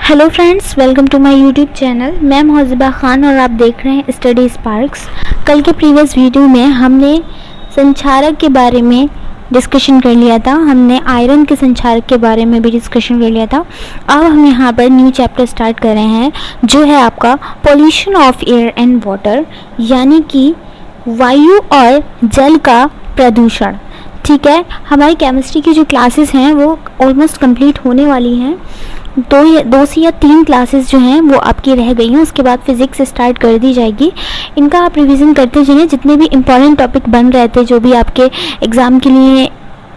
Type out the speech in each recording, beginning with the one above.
Hello friends, welcome to my YouTube channel. मैं मोहज़िबा ख़ान और आप देख रहे हैं स्टडी स्पार्क्स। कल के प्रीवियस वीडियो में हमने संचारक के बारे में डिस्कशन कर लिया था। हमने आयरन के संचारक के बारे में भी डिस्कशन कर लिया था। अब हम यहाँ पर न्यू चैप्टर स्टार्ट कर रहे हैं जो है आपका pollution of air and water, यानी कि वायु और जल का प्रदूषण। ठीक है, हमारी केमिस्ट्री की जो क्लासेस हैं वो ऑलमोस्ट कंप्लीट होने वाली हैं। दो से या तीन क्लासेस जो हैं वो आपकी रह गई हैं, उसके बाद फिज़िक्स स्टार्ट कर दी जाएगी। इनका आप रिवीजन करते जाइए। जितने भी इम्पॉर्टेंट टॉपिक बन रहे थे, जो भी आपके एग्ज़ाम के लिए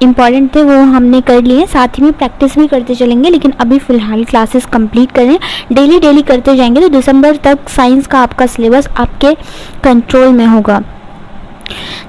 इम्पॉर्टेंट थे, वो हमने कर लिए। साथ ही में प्रैक्टिस भी करते चलेंगे, लेकिन अभी फ़िलहाल क्लासेस कंप्लीट करें। डेली करते जाएंगे तो दिसंबर तक साइंस का आपका सिलेबस आपके कंट्रोल में होगा।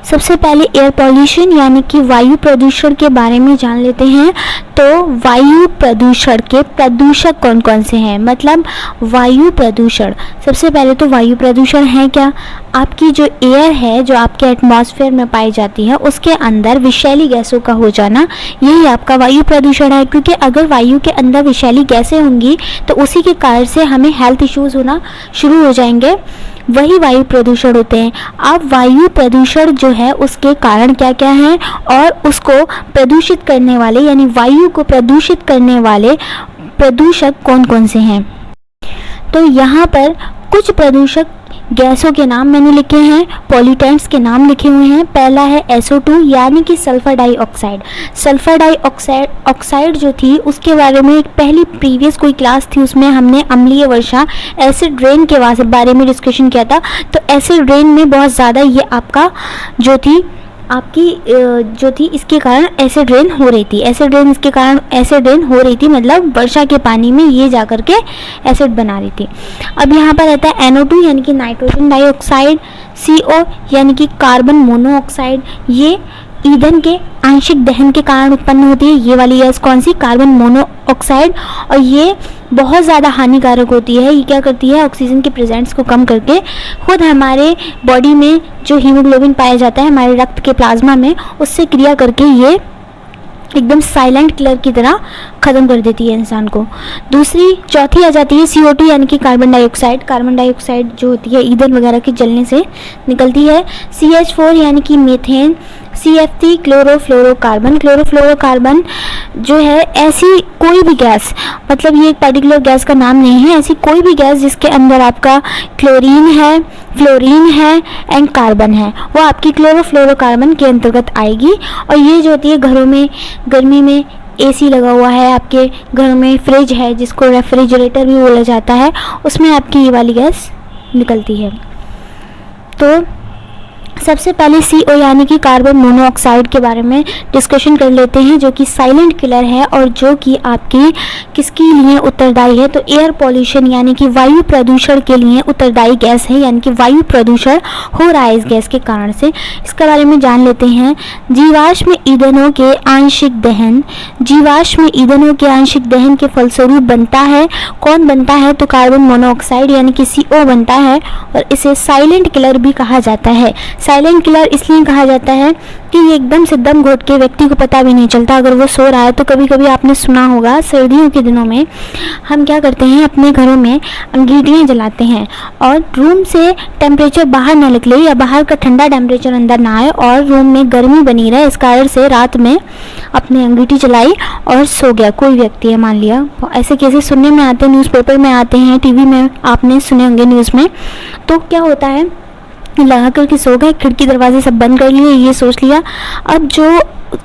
सबसे पहले एयर पॉल्यूशन यानी कि वायु प्रदूषण के बारे में जान लेते हैं। तो वायु प्रदूषण के प्रदूषक कौन कौन से हैं, मतलब वायु प्रदूषण। सबसे पहले तो वायु प्रदूषण है क्या? आपकी जो एयर है, जो आपके एटमॉस्फेयर में पाई जाती है, उसके अंदर विषैली गैसों का हो जाना, यही आपका वायु प्रदूषण है। क्योंकि अगर वायु के अंदर विषैली गैसें होंगी तो उसी के कारण से हमें हेल्थ इश्यूज़ होना शुरू हो जाएंगे, वही वायु प्रदूषण होते हैं। अब वायु प्रदूषण जो है उसके कारण क्या क्या हैं और उसको प्रदूषित करने वाले यानी वायु को प्रदूषित करने वाले प्रदूषक कौन कौन से हैं। तो यहाँ पर कुछ प्रदूषक गैसों के नाम मैंने लिखे हैं, पॉल्यूटेंट्स के नाम लिखे हुए हैं। पहला है SO2 यानी कि सल्फर डाइऑक्साइड। सल्फर डाइऑक्साइड जो थी उसके बारे में एक पहली प्रीवियस कोई क्लास थी, उसमें हमने अम्लीय वर्षा एसिड रेन के बारे में डिस्कशन किया था। तो एसिड रेन में बहुत ज़्यादा ये आपका जो थी इसके कारण एसिड रेन हो रही थी। एसिड रेन हो रही थी मतलब वर्षा के पानी में ये जा कर के एसिड बना रही थी। अब यहाँ पर रहता है NO2 यानी कि नाइट्रोजन डाइऑक्साइड, CO यानी कि कार्बन मोनोऑक्साइड। ये ईंधन के आंशिक दहन के कारण उत्पन्न होती है। ये वाली गैस कौन सी? Carbon monoxide. और ये बहुत ज़्यादा हानिकारक होती है। ये क्या करती है? ऑक्सीजन के प्रेजेंस को कम करके खुद हमारे बॉडी में जो हीमोग्लोबिन पाया जाता है हमारे रक्त के प्लाज्मा में, उससे क्रिया करके ये एकदम साइलेंट किलर की तरह ख़त्म कर देती है इंसान को। चौथी आ जाती है CO2 यानी कि कार्बन डाइऑक्साइड। कार्बन डाइऑक्साइड जो होती है ईंधन वगैरह के जलने से निकलती है। CH4 यानी कि मीथेन। CF3 chlorofluorocarbon. क्लोरोफ्लोरोकार्बन जो है ऐसी कोई भी गैस, मतलब ये एक पर्टिकुलर गैस का नाम नहीं है, ऐसी कोई भी गैस जिसके अंदर आपका क्लोरीन है, फ्लोरीन है एंड कार्बन है, वो आपकी क्लोरोफ्लोरोकार्बन के अंतर्गत आएगी। और ये जो होती है घरों में गर्मी में AC लगा हुआ है, आपके घर में फ्रिज है जिसको रेफ्रिजरेटर भी बोला जाता है, उसमें आपकी ये वाली गैस निकलती है। तो सबसे पहले CO यानी कि कार्बन मोनोऑक्साइड के बारे में डिस्कशन कर लेते हैं, जो कि साइलेंट किलर है और जो कि आपकी किसके लिए उत्तरदायी है? तो एयर पॉल्यूशन यानी कि वायु प्रदूषण के लिए उत्तरदायी गैस है, यानी कि वायु प्रदूषण हो रहा है इस गैस के कारण से। इसके बारे में जान लेते हैं। जीवाश्म ईंधनों के आंशिक दहन। जीवाश्म ईंधनों के आंशिक दहन के फलस्वरूप बनता है, कौन बनता है? तो कार्बन मोनोऑक्साइड यानी कि CO बनता है और इसे साइलेंट किलर भी कहा जाता है। साइलेंट किलर इसलिए कहा जाता है कि ये एकदम से दम घोट के व्यक्ति को पता भी नहीं चलता अगर वो सो रहा है। तो कभी कभी आपने सुना होगा सर्दियों के दिनों में हम क्या करते हैं, अपने घरों में अंगीठियाँ जलाते हैं और रूम से टेम्परेचर बाहर ना निकले या बाहर का ठंडा टेम्परेचर अंदर ना आए और रूम में गर्मी बनी रहे, इस कारण से रात में अपनी अंगीठी जलाई और सो गया कोई व्यक्ति है, मान लिया। ऐसे केसेस सुनने में आते हैं, न्यूज़पेपर में आते हैं, TV में आपने सुने होंगे न्यूज़ में। तो क्या होता है, लगा करके सो गए, खिड़की दरवाजे सब बंद कर लिए, ये सोच लिया अब जो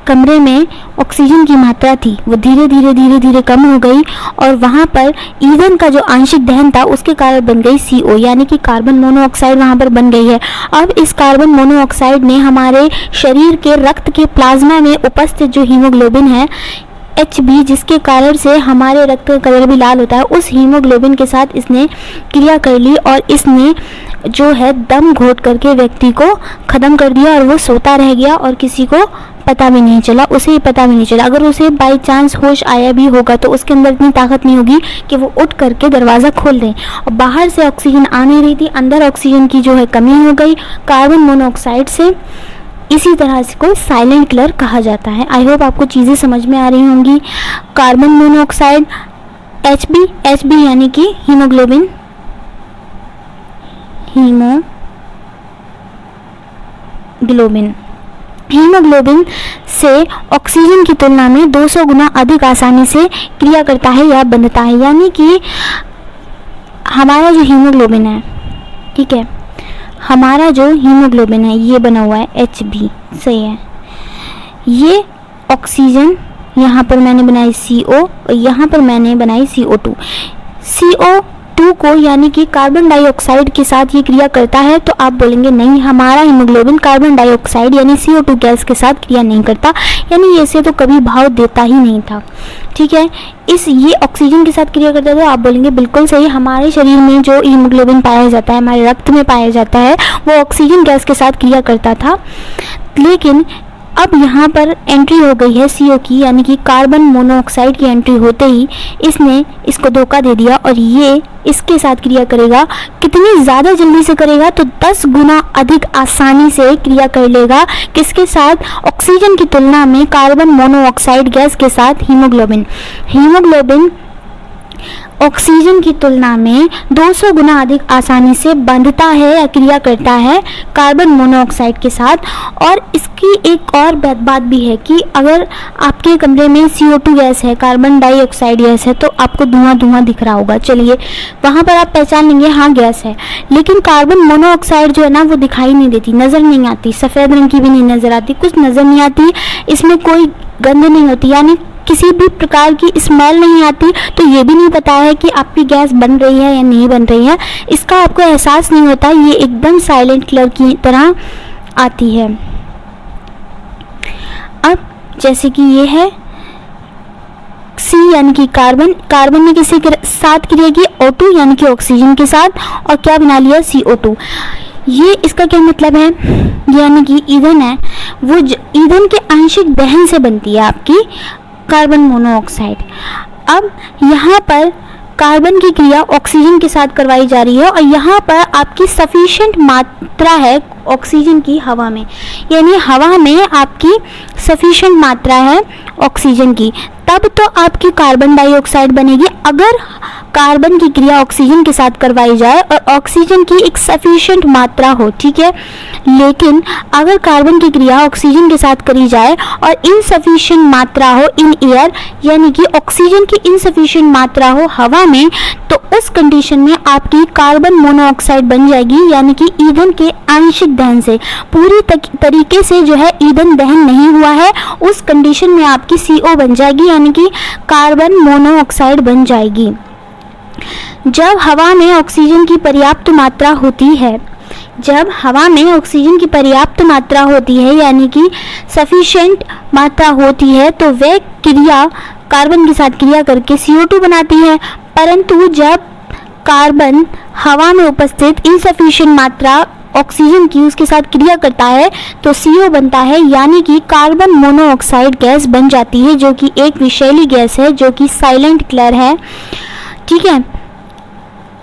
कमरे में ऑक्सीजन की मात्रा थी वो धीरे धीरे कम हो गई और वहाँ पर ईंधन का जो आंशिक दहन था उसके कारण बन गई CO यानी कि कार्बन मोनोऑक्साइड वहाँ पर बन गई है। अब इस कार्बन मोनोऑक्साइड ने हमारे शरीर के रक्त के प्लाज्मा में उपस्थित जो हीमोग्लोबिन है HB, जिसके कारण से हमारे रक्त का कलर भी लाल होता है, उस हीमोग्लोबिन के साथ इसने क्रिया कर ली और इसने जो है दम घोट करके व्यक्ति को ख़त्म कर दिया और वो सोता रह गया और किसी को पता भी नहीं चला, उसे ही पता भी नहीं चला। अगर उसे बाई चांस होश आया भी होगा तो उसके अंदर इतनी ताकत नहीं होगी कि वो उठ करके दरवाज़ा खोल दे। और बाहर से ऑक्सीजन आ नहीं रही थी, अंदर ऑक्सीजन की जो है कमी हो गई कार्बन मोनोऑक्साइड से। इसी तरह से को साइलेंट किलर कहा जाता है। आई होप आपको चीज़ें समझ में आ रही होंगी। कार्बन मोनोऑक्साइड Hb यानी कि हीमोग्लोबिन हीमोग्लोबिन से ऑक्सीजन की तुलना में 200 गुना अधिक आसानी से क्रिया करता है या बंधता है। यानी कि हमारा जो हीमोग्लोबिन है, ठीक है, हमारा जो हीमोग्लोबिन है ये बना हुआ है Hb, सही है। ये ऑक्सीजन, यहाँ पर मैंने बनाई CO और यहाँ पर मैंने बनाई CO2। CO2 को यानी कि कार्बन डाइऑक्साइड के साथ ये क्रिया करता है, तो आप बोलेंगे नहीं, हमारा हीमोग्लोबिन कार्बन डाइऑक्साइड यानी CO2 गैस के साथ क्रिया नहीं करता, यानी ऐसे तो कभी भाव देता ही नहीं था, ठीक है। ये ऑक्सीजन के साथ क्रिया करता है, तो आप बोलेंगे बिल्कुल सही, हमारे शरीर में जो हीमोग्लोबिन पाया जाता है, हमारे रक्त में पाया जाता है, वो ऑक्सीजन गैस के साथ क्रिया करता था। लेकिन अब यहाँ पर एंट्री हो गई है CO की, यानी कि कार्बन मोनोऑक्साइड की एंट्री होते ही इसने इसको धोखा दे दिया और ये इसके साथ क्रिया करेगा। कितनी ज़्यादा जल्दी से करेगा, तो 10 गुना अधिक आसानी से क्रिया कर लेगा। किसके साथ? ऑक्सीजन की तुलना में कार्बन मोनोऑक्साइड गैस के साथ हीमोग्लोबिन ऑक्सीजन की तुलना में 200 गुना अधिक आसानी से बंधता है या क्रिया करता है कार्बन मोनोऑक्साइड के साथ। और इसकी एक और बात भी है कि अगर आपके कमरे में CO2 गैस है, कार्बन डाइऑक्साइड गैस है, तो आपको धुआं दिख रहा होगा, चलिए वहाँ पर आप पहचान लेंगे हाँ गैस है। लेकिन कार्बन मोनोऑक्साइड जो है ना, वो दिखाई नहीं देती, नज़र नहीं आती, सफ़ेद रंग की भी नहीं नज़र आती, कुछ नज़र नहीं आती, इसमें कोई गंध नहीं होती, यानी किसी भी प्रकार की स्मेल नहीं आती। तो ये भी नहीं पता है कि आपकी गैस बन रही है या नहीं बन रही है, इसका आपको एहसास नहीं होता, ये एकदम साइलेंट किलर की तरह आती है। अब जैसे कि ये है C यानी कि कार्बन ने किसी के साथ क्रिया की? O2 यानी कि ऑक्सीजन के साथ, और क्या बना लिया? CO2। ये इसका क्या मतलब है? यानी कि ईंधन है, वो ईंधन के आंशिक दहन से बनती है आपकी कार्बन मोनोऑक्साइड। अब यहाँ पर कार्बन की क्रिया ऑक्सीजन के साथ करवाई जा रही है और यहाँ पर आपकी सफिशिएंट मात्रा है ऑक्सीजन की हवा में, यानी हवा में आपकी सफिशिएंट मात्रा है ऑक्सीजन की, तब तो आपकी कार्बन डाइऑक्साइड बनेगी। अगर कार्बन की क्रिया ऑक्सीजन के साथ करवाई जाए और ऑक्सीजन की एक सफिशिएंट मात्रा हो, ठीक है, लेकिन अगर कार्बन की क्रिया ऑक्सीजन के साथ करी जाए और इनसफिशिएंट मात्रा हो इन एयर, यानी कि ऑक्सीजन की इनसफिशिएंट मात्रा हो हवा में, तो उस कंडीशन में आपकी कार्बन मोनोऑक्साइड बन जाएगी, यानी कि ईंधन के आंशिक दहन से। पूरी तरीके से जो है ईंधन दहन नहीं हुआ है, उस कंडीशन में आपकी CO बन जाएगी, यानी कि कार्बन मोनोऑक्साइड बन जाएगी। जब हवा में ऑक्सीजन की पर्याप्त मात्रा होती है, जब हवा में ऑक्सीजन की पर्याप्त मात्रा होती है यानी कि सफिशिएंट मात्रा होती है, तो वह क्रिया कार्बन के साथ क्रिया करके CO2 बनाती है। परंतु जब कार्बन हवा में उपस्थित इनसफिशिएंट मात्रा ऑक्सीजन की उसके साथ क्रिया करता है तो CO बनता है, यानी कि कार्बन मोनोऑक्साइड गैस बन जाती है, जो कि एक विषैली गैस है, जो कि साइलेंट किलर है, ठीक है।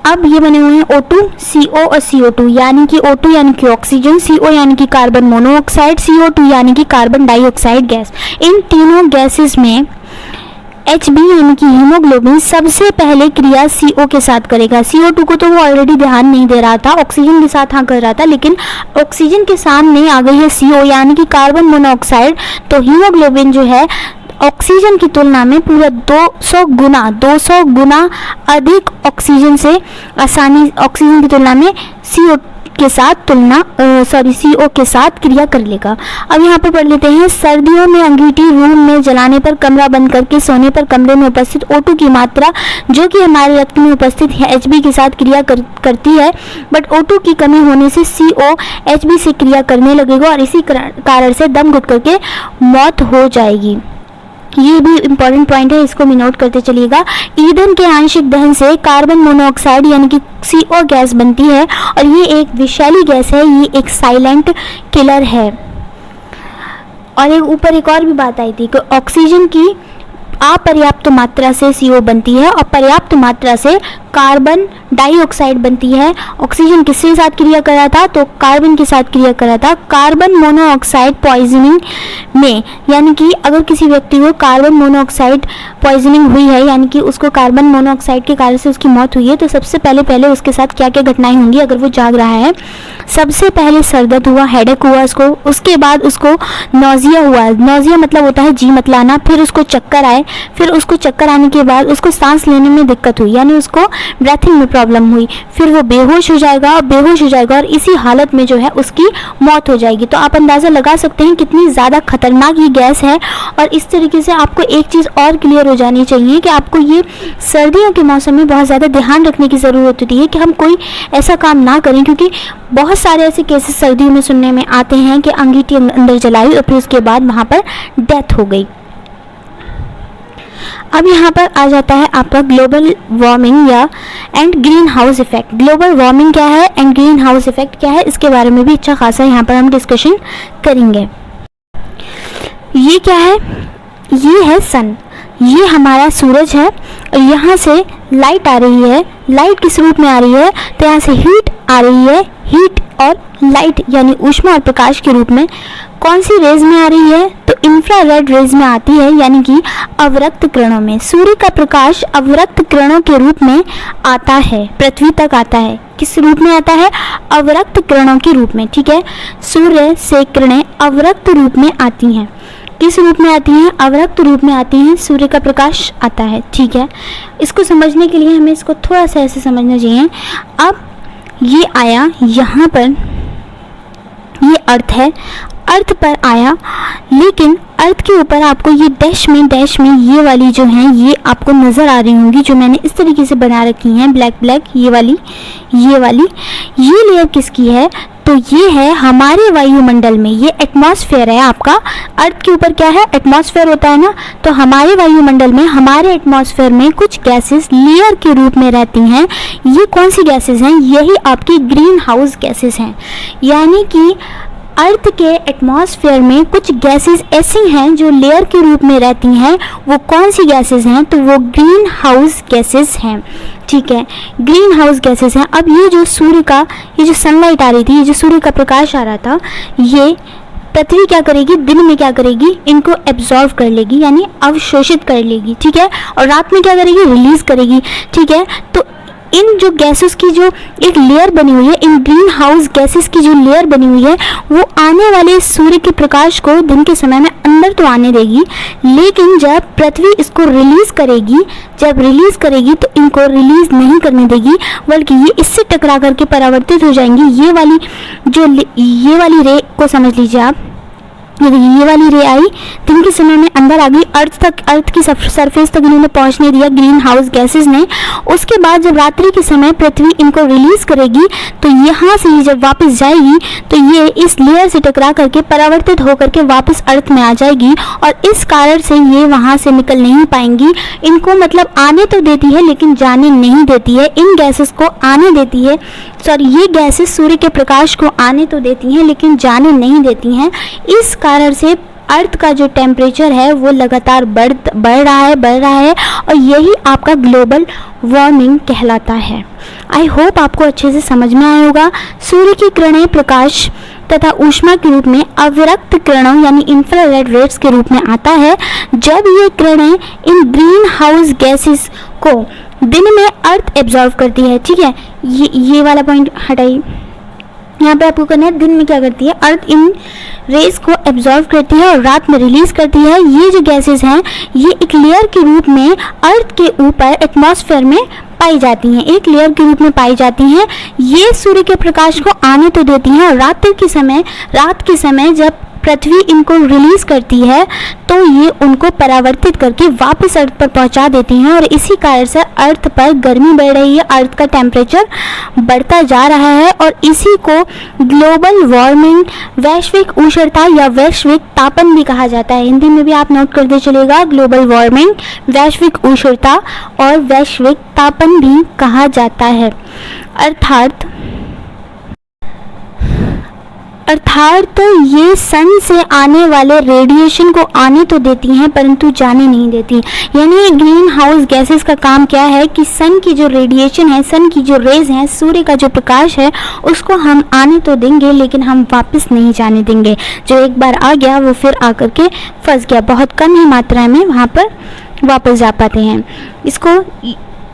अब ये बने हुए हैं O2, CO और CO2, यानी कि O2 यानी कि ऑक्सीजन, CO यानी कि कार्बन मोनोऑक्साइड, CO2 यानी कि कार्बन डाइऑक्साइड गैस। इन तीनों गैसेस में Hb यानी कि हीमोग्लोबिन सबसे पहले क्रिया CO के साथ करेगा। CO2 को तो वो ऑलरेडी ध्यान नहीं दे रहा था, ऑक्सीजन के साथ हाँ कर रहा था, लेकिन ऑक्सीजन के सामने आ गई है CO यानी कि कार्बन मोनोऑक्साइड, तो हीमोग्लोबिन जो है ऑक्सीजन की तुलना में पूरा 200 गुना अधिक ऑक्सीजन की तुलना में CO के साथ क्रिया कर लेगा। अब यहाँ पर पढ़ लेते हैं, सर्दियों में अंगीठी रूम में जलाने पर, कमरा बंद करके सोने पर कमरे में उपस्थित O2 की मात्रा जो कि हमारे रक्त में उपस्थित है Hb के साथ क्रिया करती है, बट O2 की कमी होने से CO Hb से क्रिया करने लगेगा और इसी कारण से दम घुट करके मौत हो जाएगी। ये भी इम्पॉर्टेंट पॉइंट है, इसको भी नोट करते चलिएगा। ईंधन के आंशिक दहन से कार्बन मोनोऑक्साइड यानी कि CO गैस बनती है और ये एक विषैली गैस है, ये एक साइलेंट किलर है। और ऊपर एक और भी बात आई थी कि अपर्याप्त मात्रा से CO बनती है और पर्याप्त मात्रा से कार्बन डाइऑक्साइड बनती है। ऑक्सीजन किसके साथ क्रिया कर रहा था, तो कार्बन के साथ क्रिया कर रहा था। कार्बन मोनोऑक्साइड पॉइजनिंग में, यानी कि अगर किसी व्यक्ति को कार्बन मोनोऑक्साइड पॉइजनिंग हुई है, यानी कि उसको कार्बन मोनोऑक्साइड के कारण से उसकी मौत हुई है, तो सबसे पहले उसके साथ क्या क्या घटनाएं होंगी अगर वो जाग रहा है। सबसे पहले सरदर्द हुआ, हेडेक हुआ उसको, उसके बाद उसको नौजिया हुआ। नौजिया मतलब होता है जी मतलाना। फिर उसको चक्कर आए, फिर उसको चक्कर आने के बाद उसको सांस लेने में दिक्कत हुई, यानी उसको ब्रीथिंग में प्रॉब्लम हुई। फिर वो बेहोश हो जाएगा और इसी हालत में जो है उसकी मौत हो जाएगी। तो आप अंदाज़ा लगा सकते हैं कितनी ज़्यादा खतरनाक ये गैस है। और इस तरीके से आपको एक चीज़ और क्लियर हो जानी चाहिए कि आपको ये सर्दियों के मौसम में बहुत ज़्यादा ध्यान रखने की ज़रूरत होती है कि हम कोई ऐसा काम ना करें, क्योंकि बहुत सारे ऐसे केसेस सर्दियों में सुनने में आते हैं कि अंगीठी अंदर जलाई और फिर उसके बाद वहाँ पर डेथ हो गई। अब यहाँ पर आ जाता है आपका ग्लोबल वार्मिंग या and green house effect. Global warming क्या है एंड ग्रीन हाउस इफेक्ट क्या है, इसके बारे में भी अच्छा खासा यहाँ पर हम डिस्कशन करेंगे। ये क्या है, ये है सन, ये हमारा सूरज है और यहाँ से लाइट आ रही है। लाइट किस रूप में आ रही है, तो यहाँ से हीट आ रही है। हीट और लाइट यानी ऊष्मा और प्रकाश के रूप में कौन सी रेज में आ रही है, तो इंफ्रारेड रेज में आती है, यानी कि अवरक्त किरणों में। सूर्य का प्रकाश अवरक्त किरणों के रूप में आता है, पृथ्वी तक आता है। किस रूप में आता है, अवरक्त किरणों के रूप में। ठीक है, सूर्य से किरणें अवरक्त रूप में आती हैं। किस रूप में आती हैं, अवरक्त रूप में आती हैं, सूर्य का प्रकाश आता है। ठीक है, इसको समझने के लिए हमें इसको थोड़ा सा ऐसे समझना चाहिए। अब ये आया यहाँ पर, ये अर्थ है, अर्थ पर आया, लेकिन अर्थ के ऊपर आपको ये डैश में ये वाली जो हैं ये आपको नज़र आ रही होंगी, जो मैंने इस तरीके से बना रखी हैं, ब्लैक ये वाली ये लेयर किसकी है, तो ये है हमारे वायुमंडल में, ये एटमॉस्फेयर है आपका। अर्थ के ऊपर क्या है, एटमॉस्फेयर होता है ना, तो हमारे वायुमंडल में, हमारे एटमॉस्फेयर में कुछ गैसेस लेयर के रूप में रहती हैं। ये कौन सी गैसेस हैं, यही आपकी ग्रीन हाउस गैसेस हैं। यानी कि अर्थ के एटमॉस्फेयर में कुछ गैसेस ऐसी हैं जो लेयर के रूप में रहती हैं। वो कौन सी गैसेस हैं, तो वो ग्रीन हाउस गैसेस हैं। ठीक है, ग्रीन हाउस गैसेस हैं। अब ये जो सूर्य का, ये जो सनलाइट आ रही थी, ये जो सूर्य का प्रकाश आ रहा था, ये पृथ्वी क्या करेगी, दिन में क्या करेगी, इनको एब्जॉर्व कर लेगी, यानी अवशोषित कर लेगी। ठीक है, और रात में क्या करेगी, रिलीज करेगी। ठीक है, तो इन जो गैसेस की जो एक लेयर बनी हुई है, इन ग्रीन हाउस गैसेस की जो लेयर बनी हुई है, वो आने वाले सूर्य के प्रकाश को दिन के समय में अंदर तो आने देगी, लेकिन जब पृथ्वी इसको रिलीज करेगी तो इनको रिलीज नहीं करने देगी, बल्कि ये इससे टकरा करके परावर्तित हो जाएंगी। ये वाली रे को समझ लीजिए आप, ये वाली रे आई, दिन के समय में अंदर आ गई, अर्थ की सरफेस तक इन्होंने पहुंचने दिया ग्रीन हाउस गैसेस ने। उसके बाद जब रात्रि के समय पृथ्वी इनको रिलीज करेगी, तो यहाँ से ही जब वापस जाएगी तो ये इस लेयर से टकरा करके परावर्तित होकर के वापस अर्थ में आ जाएगी, और इस कारण से ये वहाँ से निकल नहीं पाएंगी। इनको मतलब आने तो देती है लेकिन जाने नहीं देती है। इन गैसेस को आने देती है, ये गैसेस सूर्य के प्रकाश को आने तो देती हैं लेकिन जाने नहीं देती हैं। इस कारण से अर्थ का जो टेम्परेचर है वो लगातार बढ़ रहा है और यही आपका ग्लोबल वार्मिंग कहलाता है। आई होप आपको अच्छे से समझ में आया होगा। सूर्य की किरणें प्रकाश तथा ऊष्मा के रूप में अवरक्त किरणों यानी इंफ्रारेड रेड्स के रूप में आता है। जब ये किरणें इन ग्रीन हाउस गैसेस को दिन में अर्थ एब्जॉर्व करती है। ठीक है, ये वाला पॉइंट हटाइए। यहाँ पे आपको करना है, दिन में क्या करती है, अर्थ इन रेस को एब्जॉर्व करती है और रात में रिलीज करती है। ये जो गैसेस हैं ये एक लेयर के रूप में अर्थ के ऊपर एटमॉस्फेयर में पाई जाती हैं, एक लेयर के रूप में पाई जाती हैं। ये सूर्य के प्रकाश को आने तो देती हैं और रात के समय जब पृथ्वी इनको रिलीज करती है तो ये उनको परावर्तित करके वापस अर्थ पर पहुंचा देती हैं, और इसी कारण से अर्थ पर गर्मी बढ़ रही है, अर्थ का टेम्परेचर बढ़ता जा रहा है, और इसी को ग्लोबल वार्मिंग, वैश्विक उष्णता या वैश्विक तापन भी कहा जाता है। हिंदी में भी आप नोट करते चलेगा, ग्लोबल वार्मिंग, वैश्विक उष्णता और वैश्विक तापन भी कहा जाता है। अर्थात तो ये सन से आने वाले रेडिएशन को आने तो देती हैं परंतु जाने नहीं देती। यानी ग्रीन हाउस गैसेस का काम क्या है कि सन की जो रेडिएशन है, सन की जो रेज हैं, सूर्य का जो प्रकाश है, उसको हम आने तो देंगे लेकिन हम वापस नहीं जाने देंगे। जो एक बार आ गया वो फिर आकर के फंस गया, बहुत कम ही मात्रा में वहाँ पर वापस जा पाते हैं। इसको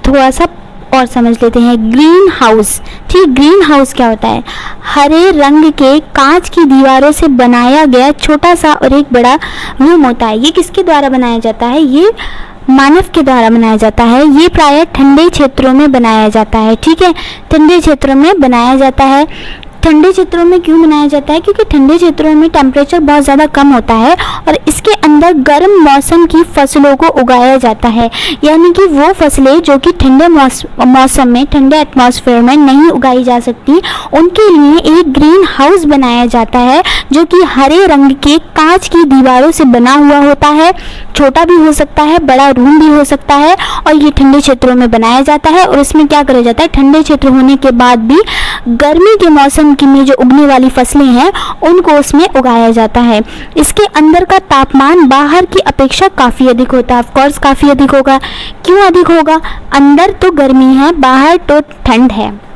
थोड़ा सा और समझ लेते हैं। ग्रीन हाउस, ठीक, ग्रीन हाउस क्या होता है? हरे रंग के कांच की दीवारों से बनाया गया छोटा सा और एक बड़ा रूम होता है। ये किसके द्वारा बनाया जाता है? ये मानव के द्वारा बनाया जाता है। ये प्रायः ठंडे क्षेत्रों में बनाया जाता है, ठीक है, ठंडे क्षेत्रों में बनाया जाता है। ठंडे क्षेत्रों में क्यों बनाया जाता है? क्योंकि ठंडे क्षेत्रों में टेम्परेचर बहुत ज़्यादा कम होता है और इसके अंदर गर्म मौसम की फसलों को उगाया जाता है। यानी कि वो फसलें जो कि ठंडे मौसम में, ठंडे एटमॉस्फेयर में नहीं उगाई जा सकती, उनके लिए एक ग्रीन हाउस बनाया जाता है जो कि हरे रंग के कांच की दीवारों से बना हुआ होता है। छोटा भी हो सकता है, बड़ा रूम भी हो सकता है, और ये ठंडे क्षेत्रों में बनाया जाता है। और इसमें क्या करा जाता है? ठंडे क्षेत्र होने के बाद भी गर्मी के मौसम में जो उगने वाली फसलें हैं उनको उसमें उगाया जाता है। इसके अंदर का तापमान बाहर की अपेक्षा काफ़ी अधिक होता है। ऑफ कोर्स काफ़ी अधिक होगा। क्यों अधिक होगा? अंदर तो गर्मी है, बाहर तो ठंड है।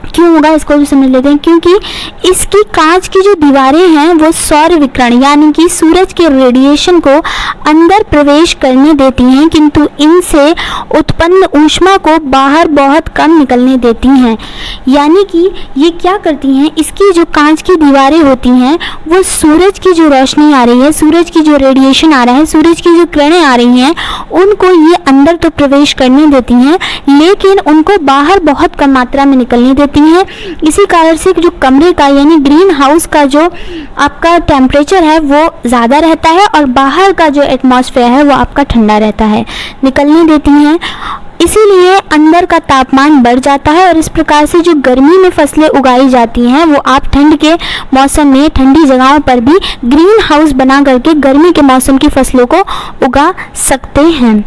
क्यों होगा इसको भी समझ लेते हैं। क्योंकि इसकी कांच की जो दीवारें हैं वो सौर विकिरण यानी कि सूरज के रेडिएशन को अंदर प्रवेश करने देती हैं, किंतु इनसे उत्पन्न ऊष्मा को बाहर बहुत कम निकलने देती हैं। यानी कि ये क्या करती हैं? इसकी जो कांच की दीवारें होती हैं वो सूरज की जो रोशनी आ रही है, सूरज की जो रेडिएशन आ रहा है, सूरज की जो किरणें आ रही हैं, उनको ये अंदर तो प्रवेश करने देती हैं लेकिन उनको बाहर बहुत कम मात्रा में निकलने देती हैं। इसी कारण से जो कमरे का यानी ग्रीन हाउस का जो आपका टेम्परेचर है वो ज़्यादा रहता है और बाहर का जो एटमॉस्फेयर है वो आपका ठंडा रहता है, निकलने देती हैं। इसीलिए अंदर का तापमान बढ़ जाता है और इस प्रकार से जो गर्मी में फसलें उगाई जाती हैं वो आप ठंड के मौसम में ठंडी जगहों पर भी ग्रीन हाउस बना करके गर्मी के मौसम की फसलों को उगा सकते हैं,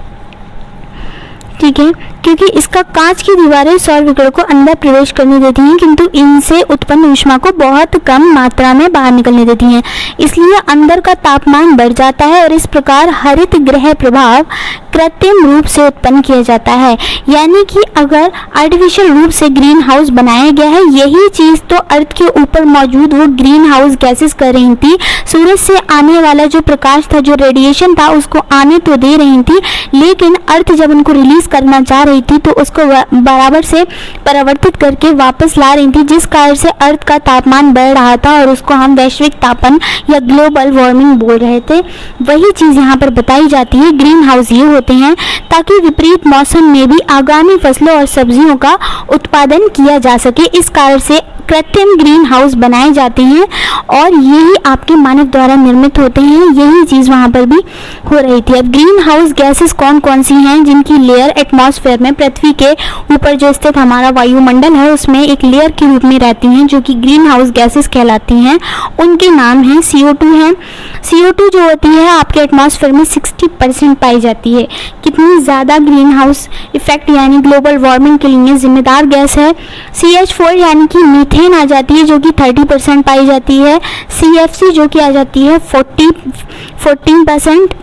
ठीक है। क्योंकि इसका कांच की दीवारें सौर विकिरण को अंदर प्रवेश करने देती हैं किंतु इनसे उत्पन्न ऊष्मा को बहुत कम मात्रा में बाहर निकलने देती हैं, इसलिए अंदर का तापमान बढ़ जाता है और इस प्रकार हरित गृह प्रभाव कृत्रिम रूप से उत्पन्न किया जाता है। यानी कि अगर आर्टिफिशियल रूप से ग्रीन हाउस बनाया गया है, यही चीज़ तो अर्थ के ऊपर मौजूद वो ग्रीन हाउस गैसेस कर रही थी। सूरज से आने वाला जो प्रकाश था, जो रेडिएशन था, उसको आने तो दे रही थी लेकिन अर्थ जब उनको रिलीज करना चाह रही थी तो उसको बराबर से परावर्तित करके वापस ला रही थी, जिस कारण से अर्थ का तापमान बढ़ रहा था और उसको हम वैश्विक तापन या ग्लोबल वार्मिंग बोल रहे थे। वही चीज़ यहाँ पर बताई जाती है। ग्रीन हाउस ये होते हैं ताकि विपरीत मौसम में भी आगामी फसलों और सब्जियों का उत्पादन किया जा सके। इस कारण से कृत्रिम ग्रीन हाउस बनाए जाते हैं और यही आपके मानव द्वारा निर्मित होते हैं। यही चीज़ वहाँ पर भी हो रही थी। अब ग्रीन हाउस गैसेस कौन कौन सी हैं जिनकी लेयर एटमॉस्फेयर में, पृथ्वी के ऊपर जो स्थित हमारा वायुमंडल है उसमें एक लेयर के रूप में रहती हैं जो कि ग्रीन हाउस गैसेस कहलाती हैं। उनके नाम हैं CO2 है। CO2 जो होती है आपके एटमॉस्फेयर में 60% पाई जाती है। कितनी ज़्यादा ग्रीन हाउस इफेक्ट यानी ग्लोबल वार्मिंग के लिए जिम्मेदार गैस है। CH4 यानी कि मीथेन आ जाती है जो कि 30% पाई जाती है। CFC जो कि आ जाती है 14%।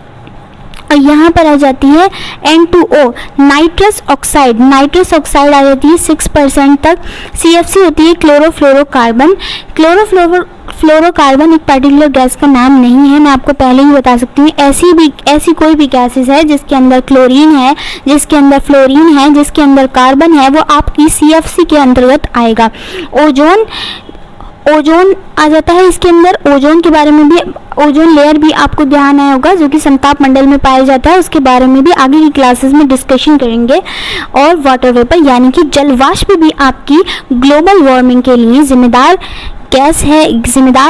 और यहाँ पर आ जाती है N2O नाइट्रस ऑक्साइड आ जाती है 6% तक। CFC होती है क्लोरोफ्लोरोकार्बन। क्लोरोफ्लोरोकार्बन एक पर्टिकुलर गैस का नाम नहीं है, मैं आपको पहले ही बता सकती हूँ। ऐसी कोई भी गैसेस है जिसके अंदर क्लोरीन है, जिसके अंदर फ्लोरीन है, जिसके अंदर कार्बन है, वो आपकी CFC के अंतर्गत आएगा। ओजोन आ जाता है इसके अंदर। ओजोन के बारे में भी, ओजोन लेयर भी आपको ध्यान आया होगा जो कि समताप मंडल में पाया जाता है, उसके बारे में भी आगे की क्लासेस में डिस्कशन करेंगे। और वाटर वेपर यानी कि जल वाष्प भी आपकी ग्लोबल वार्मिंग के लिए जिम्मेदार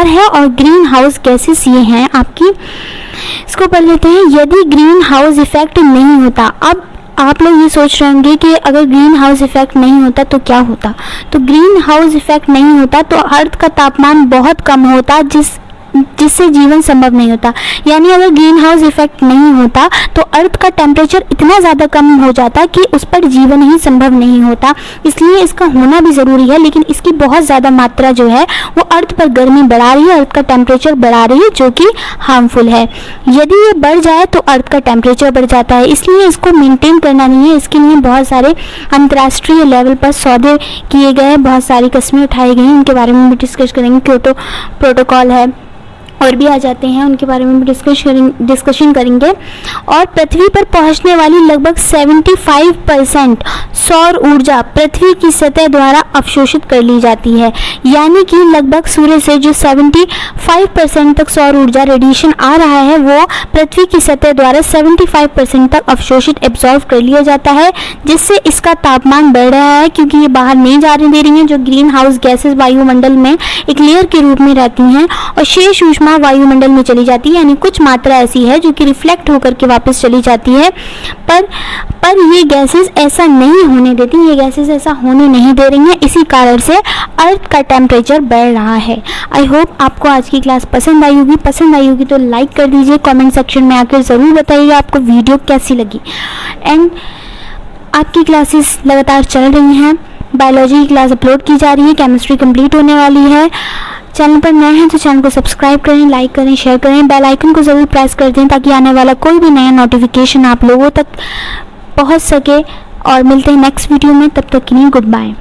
है और ग्रीन हाउस गैसेस ये हैं आपकी। इसको पढ़ लेते हैं। यदि ग्रीन हाउस इफेक्ट नहीं होता, अब आप लोग ये सोच रहे होंगे कि अगर ग्रीन हाउस इफेक्ट नहीं होता तो क्या होता। तो ग्रीन हाउस इफेक्ट नहीं होता तो अर्थ का तापमान बहुत कम होता, जिससे जीवन संभव नहीं होता। यानी अगर ग्रीन हाउस इफेक्ट नहीं होता तो अर्थ का टेम्परेचर इतना ज़्यादा कम हो जाता कि उस पर जीवन ही संभव नहीं होता। इसलिए इसका होना भी ज़रूरी है, लेकिन इसकी बहुत ज़्यादा मात्रा जो है वो अर्थ पर गर्मी बढ़ा रही है, अर्थ का टेम्परेचर बढ़ा रही है, जो कि हार्मफुल है। यदि ये बढ़ जाए तो अर्थ का टेम्परेचर बढ़ जाता है, इसलिए इसको मेंटेन करना नहीं है। इसके लिए बहुत सारे अंतर्राष्ट्रीय लेवल पर सौदे किए गए हैं, बहुत सारी कस्में उठाई गई हैं, उनके बारे में भी डिस्कस करेंगे। क्योटो प्रोटोकॉल है, और भी आ जाते हैं, उनके बारे में भी डिस्कशन करेंगे। और पृथ्वी पर पहुंचने वाली लगभग 75% सौर ऊर्जा पृथ्वी की सतह द्वारा अवशोषित कर ली जाती है। यानी कि लगभग सूर्य से जो 75% तक सौर ऊर्जा रेडिएशन आ रहा है वो पृथ्वी की सतह द्वारा 75% तक अवशोषित एब्जॉर्व कर लिया जाता है, जिससे इसका तापमान बढ़ रहा है, क्योंकि ये बाहर नहीं जाने दे रही हैं। जो ग्रीन हाउस गैसेस वायुमंडल में एक लेयर के रूप में रहती हैं और शेष ऊष्मा वायुमंडल में चली जाती है। यानी कुछ मात्रा ऐसी है जो कि रिफ्लेक्ट होकर के वापस चली जाती है, पर ये गैसेस ऐसा नहीं होने देती, ये गैसेस ऐसा होने नहीं दे रही हैं। इसी कारण से अर्थ का टेम्परेचर बढ़ रहा है। आई होप आपको आज की क्लास पसंद आई होगी। पसंद आई होगी तो लाइक कर दीजिए, कमेंट सेक्शन में आकर ज़रूर बताइएगा आपको वीडियो कैसी लगी। एंड आपकी क्लासेस लगातार चल रही हैं, बायोलॉजी की क्लास अपलोड की जा रही है, केमिस्ट्री कंप्लीट होने वाली है। चैनल पर नए हैं तो चैनल को सब्सक्राइब करें, लाइक करें, शेयर करें, बेल आइकन को ज़रूर प्रेस कर दें ताकि आने वाला कोई भी नया नोटिफिकेशन आप लोगों तक पहुंच सके। और मिलते हैं नेक्स्ट वीडियो में, तब तक के लिए गुड बाय।